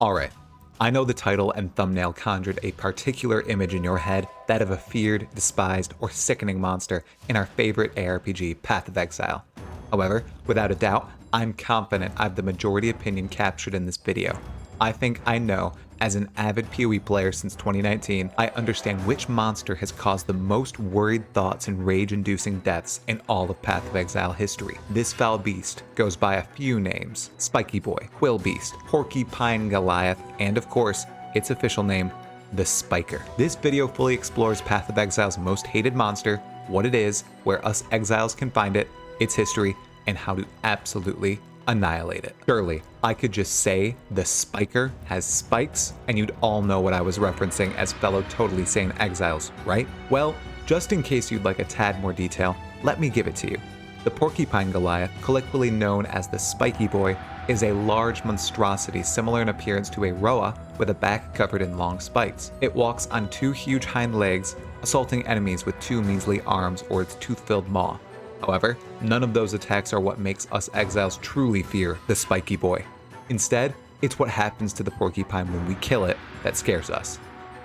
Alright, I know the title and thumbnail conjured a particular image in your head, that of a feared, despised, or sickening monster in our favorite ARPG, Path of Exile. However, without a doubt, I'm confident I have the majority opinion captured in this video. I think I know, as an avid PoE player since 2019, I understand which monster has caused the most worried thoughts and rage-inducing deaths in all of Path of Exile history. This foul beast goes by a few names: Spiky Boy, Quill Beast, Porcupine Goliath, and of course, its official name, the Spiker. This video fully explores Path of Exile's most hated monster, what it is, where us exiles can find it, its history, and how to absolutely annihilate it. Surely, I could just say the Spiker has spikes, and you'd all know what I was referencing as fellow totally sane exiles, right? Well, just in case you'd like a tad more detail, let me give it to you. The Porcupine Goliath, colloquially known as the Spiky Boy, is a large monstrosity similar in appearance to a Roa with a back covered in long spikes. It walks on two huge hind legs, assaulting enemies with two measly arms or its tooth-filled maw. However, none of those attacks are what makes us exiles truly fear the Spiky Boy. Instead, it's what happens to the porcupine when we kill it that scares us.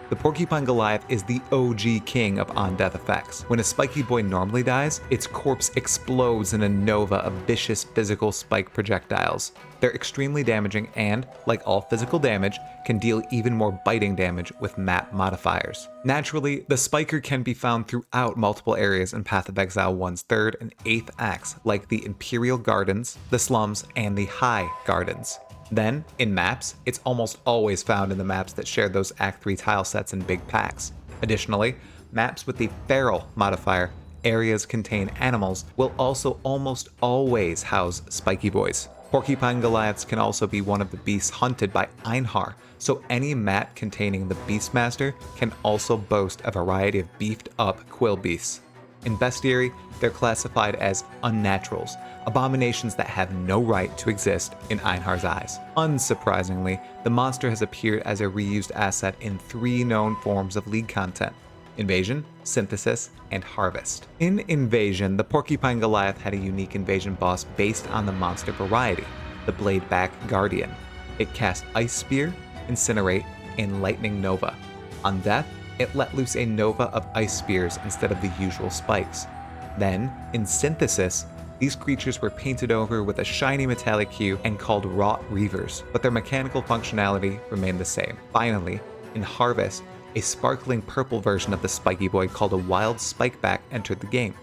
The Porcupine Goliath is the OG king of on-death effects. When a Spiky Boy normally dies, its corpse explodes in a nova of vicious physical spike projectiles. They're extremely damaging and, like all physical damage, can deal even more biting damage with map modifiers. Naturally, the Spiker can be found throughout multiple areas in Path of Exile 1's 3rd and 8th acts, like the Imperial Gardens, the Slums, and the High Gardens. Then, in maps, it's almost always found in the maps that share those Act 3 tile sets in big packs. Additionally, maps with the Feral modifier, areas contain animals, will also almost always house Spiky Boys. Porcupine Goliaths can also be one of the beasts hunted by Einhar, so any map containing the Beastmaster can also boast a variety of beefed up quill beasts. In Bestiary, they're classified as unnaturals, abominations that have no right to exist in Einhar's eyes. Unsurprisingly, the monster has appeared as a reused asset in 3 known forms of League content: Invasion, Synthesis, and Harvest. In Invasion, the Porcupine Goliath had a unique invasion boss based on the monster variety, the Bladeback Guardian. It cast Ice Spear, Incinerate, and Lightning Nova. On death, it let loose a nova of ice spears instead of the usual spikes. Then, in Synthesis, these creatures were painted over with a shiny metallic hue and called Wrought Reavers, but their mechanical functionality remained the same. Finally, in Harvest, a sparkling purple version of the Spiky Boy called a Wild Spikeback entered the game.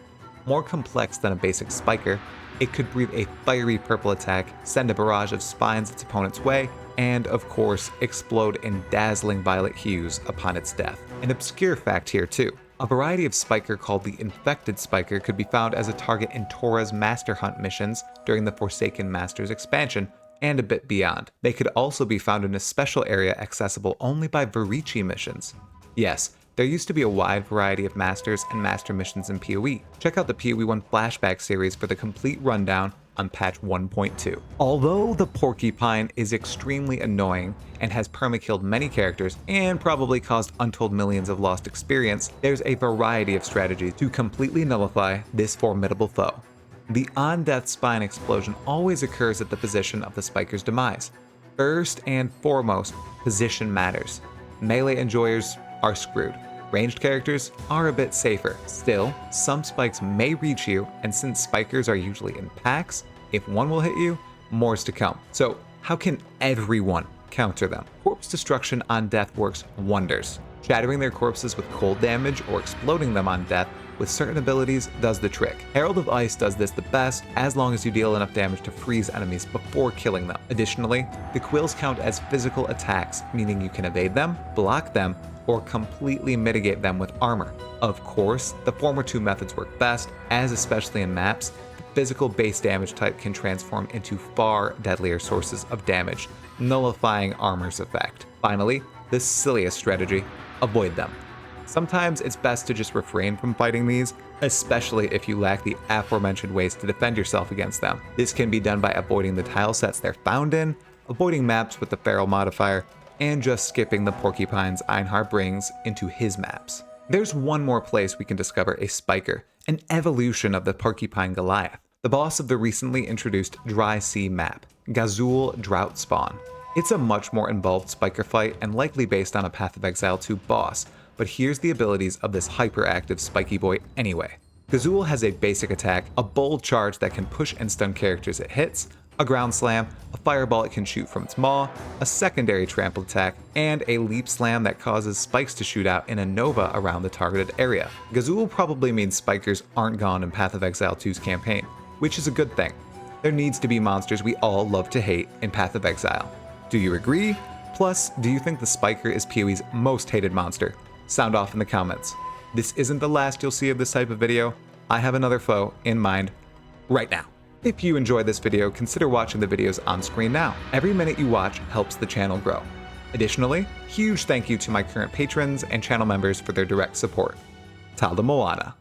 More complex than a basic Spiker, it could breathe a fiery purple attack, send a barrage of spines its opponent's way, and of course, explode in dazzling violet hues upon its death. An obscure fact here too. A variety of Spiker called the Infected Spiker could be found as a target in Tora's Master Hunt missions during the Forsaken Masters expansion, and a bit beyond. They could also be found in a special area accessible only by Varici missions. Yes, there used to be a wide variety of Masters and Master missions in PoE. Check out the PoE 1 flashback series for the complete rundown on patch 1.2. Although the Porcupine is extremely annoying and has permakilled many characters and probably caused untold millions of lost experience, there's a variety of strategies to completely nullify this formidable foe. The on-death spine explosion always occurs at the position of the Spiker's demise. First and foremost, position matters. Melee enjoyers are screwed. Ranged characters are a bit safer. Still, some spikes may reach you, and since Spikers are usually in packs, if one will hit you, more's to come. So how can everyone counter them? Corpse destruction on death works wonders. Shattering their corpses with cold damage or exploding them on death with certain abilities does the trick. Herald of Ice does this the best as long as you deal enough damage to freeze enemies before killing them. Additionally, the quills count as physical attacks, meaning you can evade them, block them, or completely mitigate them with armor. Of course, the former 2 methods work best, as especially in maps, the physical base damage type can transform into far deadlier sources of damage, nullifying armor's effect. Finally, the silliest strategy: avoid them. Sometimes it's best to just refrain from fighting these, especially if you lack the aforementioned ways to defend yourself against them. This can be done by avoiding the tile sets they're found in, avoiding maps with the Feral modifier, and just skipping the porcupines Einhar brings into his maps. There's one more place we can discover a Spiker, an evolution of the Porcupine Goliath, the boss of the recently introduced Dry Sea map, Gazul Drought Spawn. It's a much more involved spiker fight and likely based on a Path of Exile 2 boss, but here's the abilities of this hyperactive spiky boy anyway. Gazul has a basic attack, a bold charge that can push and stun characters it hits, a ground slam, a fireball it can shoot from its maw, a secondary trample attack, and a leap slam that causes spikes to shoot out in a nova around the targeted area. Gazul probably means spikers aren't gone in Path of Exile 2's campaign, which is a good thing. There needs to be monsters we all love to hate in Path of Exile. Do you agree? Plus, do you think the spiker is PoE's most hated monster? Sound off in the comments. This isn't the last you'll see of this type of video. I have another foe in mind right now. If you enjoyed this video, consider watching the videos on screen now. Every minute you watch helps the channel grow. Additionally, huge thank you to my current patrons and channel members for their direct support. Talda Moana.